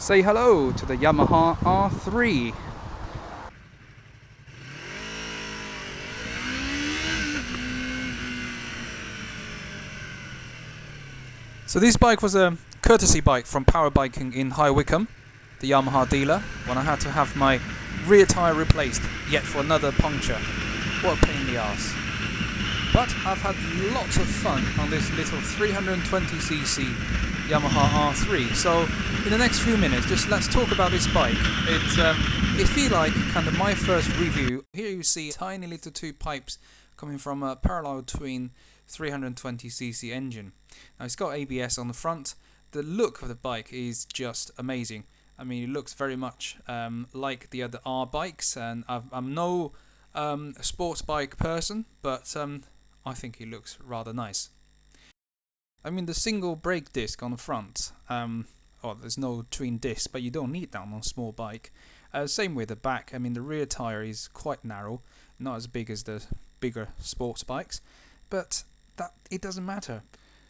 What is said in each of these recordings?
Say hello to the Yamaha R3. So this bike was a courtesy bike from Power Biking in High Wycombe, the Yamaha dealer, when I had to have my rear tyre replaced, yet for another puncture. What a pain in the arse. But I've had lots of fun on this little 320cc Yamaha R3. So in the next few minutes, just let's talk about this bike. It feels like kind of my first review. Here you see tiny little two pipes coming from a parallel twin 320cc engine. Now it's got ABS on the front. The look of the bike is just amazing. I mean, it looks very much like the other R bikes, and I'm no sports bike person, but I think it looks rather nice. I mean, the single brake disc on the front, there's no twin disc, but you don't need that on a small bike. Same with the back. I mean, the rear tyre is quite narrow, not as big as the bigger sports bikes, but that it doesn't matter.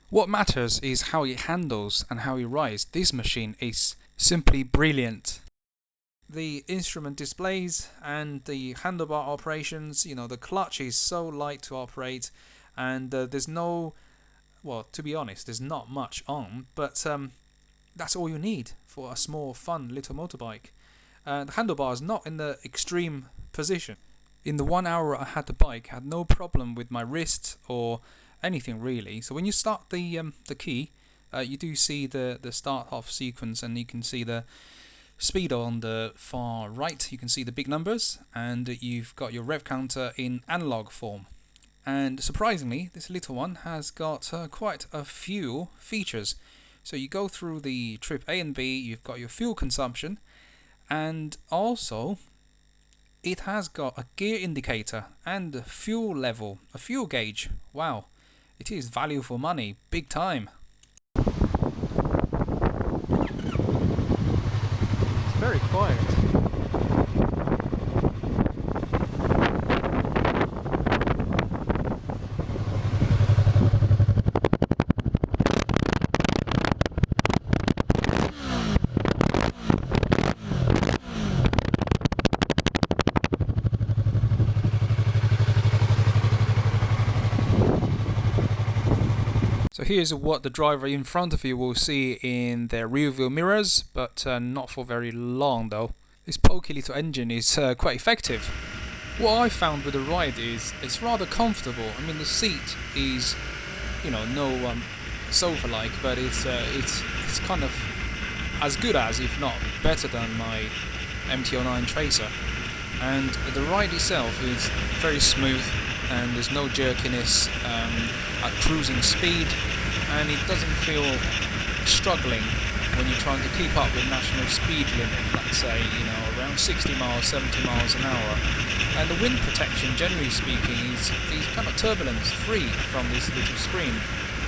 What matters is how it handles and how it rides. This machine is simply brilliant. The instrument displays and the handlebar operations, the clutch is so light to operate, and there's no, well, to be honest, there's not much on, but that's all you need for a small, fun little motorbike. The handlebar is not in the extreme position. In the 1 hour I had the bike, I had no problem with my wrist or anything really. So when you start the key, you do see the start off sequence, and you can see the speedo on the far right. You can see the big numbers, and you've got your rev counter in analog form. And surprisingly, this little one has got quite a few features. So you go through the trip A and B, you've got your fuel consumption, and also it has got a gear indicator and a fuel level, a fuel gauge. Wow, it is value for money, big time. It's very quiet. So here's what the driver in front of you will see in their rear view mirrors, but not for very long though. This pokey little engine is quite effective. What I found with the ride is it's rather comfortable. I mean, the seat is, no sofa-like, but it's kind of as good as, if not better than, my MT-09 Tracer. And the ride itself is very smooth, and there's no jerkiness at cruising speed, and it doesn't feel struggling when you're trying to keep up with national speed limit, let's say, around 60 miles, 70 miles an hour. And the wind protection, generally speaking, is kind of turbulence free from this little screen.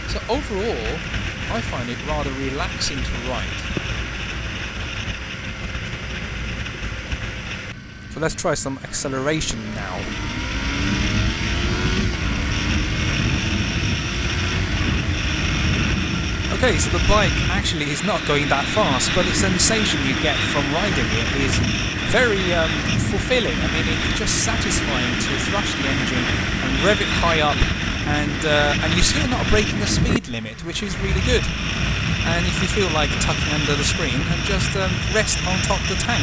So overall, I find it rather relaxing to ride. So let's try some acceleration now. Okay, so the bike actually is not going that fast, but the sensation you get from riding it is very fulfilling. I mean, it's just satisfying to thrush the engine and rev it high up, and you're still not breaking the speed limit, which is really good. And if you feel like tucking under the screen, and just rest on top of the tank.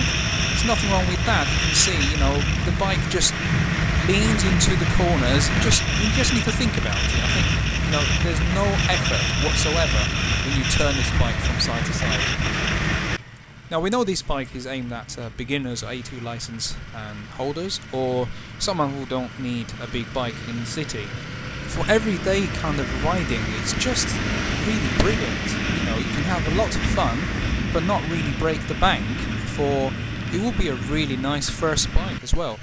There's nothing wrong with that. You can see, the bike just leans into the corners. You just need to think about it. I think, there's no effort whatsoever when you turn this bike from side to side. Now we know this bike is aimed at beginners, A2 license holders, or someone who don't need a big bike in the city. For everyday kind of riding, it's just really brilliant. You can have a lot of fun, but not really break the bank. It will be a really nice first bike as well.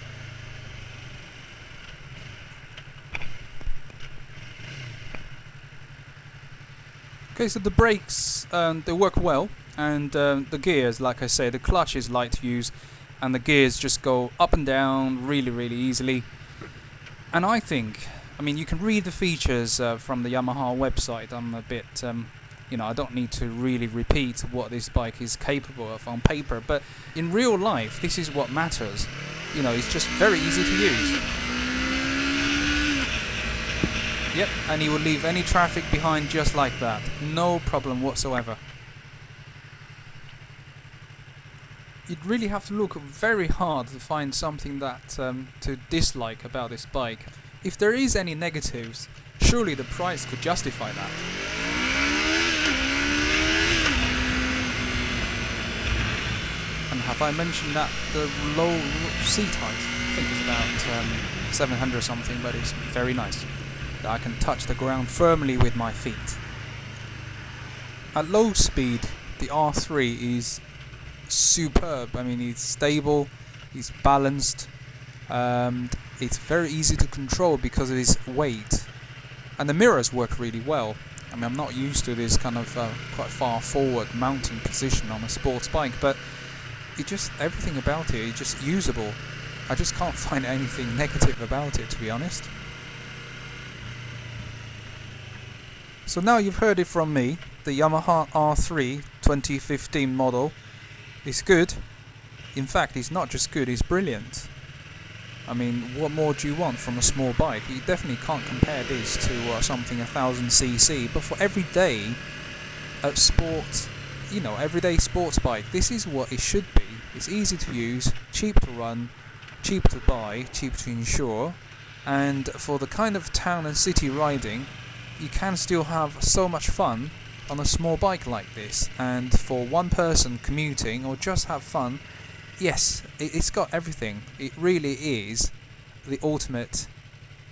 Okay, so the brakes, they work well, and the gears, like I say, the clutch is light to use, and the gears just go up and down really, really easily. And I think, you can read the features from the Yamaha website. I'm a bit You know, I don't need to really repeat what this bike is capable of on paper, but in real life, this is what matters. You know, it's just very easy to use. Yep, and he will leave any traffic behind just like that. No problem whatsoever. You'd really have to look very hard to find something that to dislike about this bike. If there is any negatives, surely the price could justify that. And have I mentioned that the low seat height, I think it's about 700 or something, but it's very nice. That I can touch the ground firmly with my feet. At low speed, the R3 is superb. I mean, it's stable, it's balanced, it's very easy to control because of its weight, and the mirrors work really well. I mean, I'm not used to this kind of quite far forward mounting position on a sports bike, but it just, everything about it is just usable. I just can't find anything negative about it, to be honest. So now you've heard it from me, the Yamaha R3 2015 model. It's good. In fact, it's not just good, it's brilliant. I mean, what more do you want from a small bike? You definitely can't compare this to something 1000cc, but for everyday sport, you know, everyday sports bike, this is what it should be. It's easy to use, cheap to run, cheap to buy, cheap to insure, and for the kind of town and city riding, you can still have so much fun on a small bike like this. And for one person commuting or just have fun, yes, it's got everything. It really is the ultimate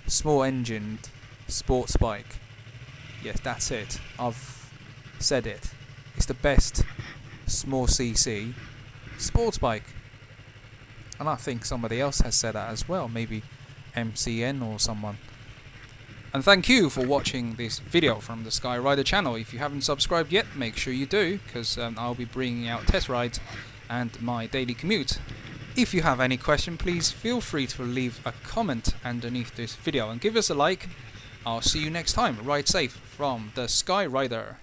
small engined sports bike. Yes, that's it. I've said it. It's the best small cc sports bike. And I think somebody else has said that as well, maybe MCN or someone. And thank you for watching this video from the Sky Rider channel. If you haven't subscribed yet, make sure you do, because I'll be bringing out test rides and my daily commute. If you have any question, please feel free to leave a comment underneath this video and give us a like. I'll see you next time. Ride safe from the Sky Rider.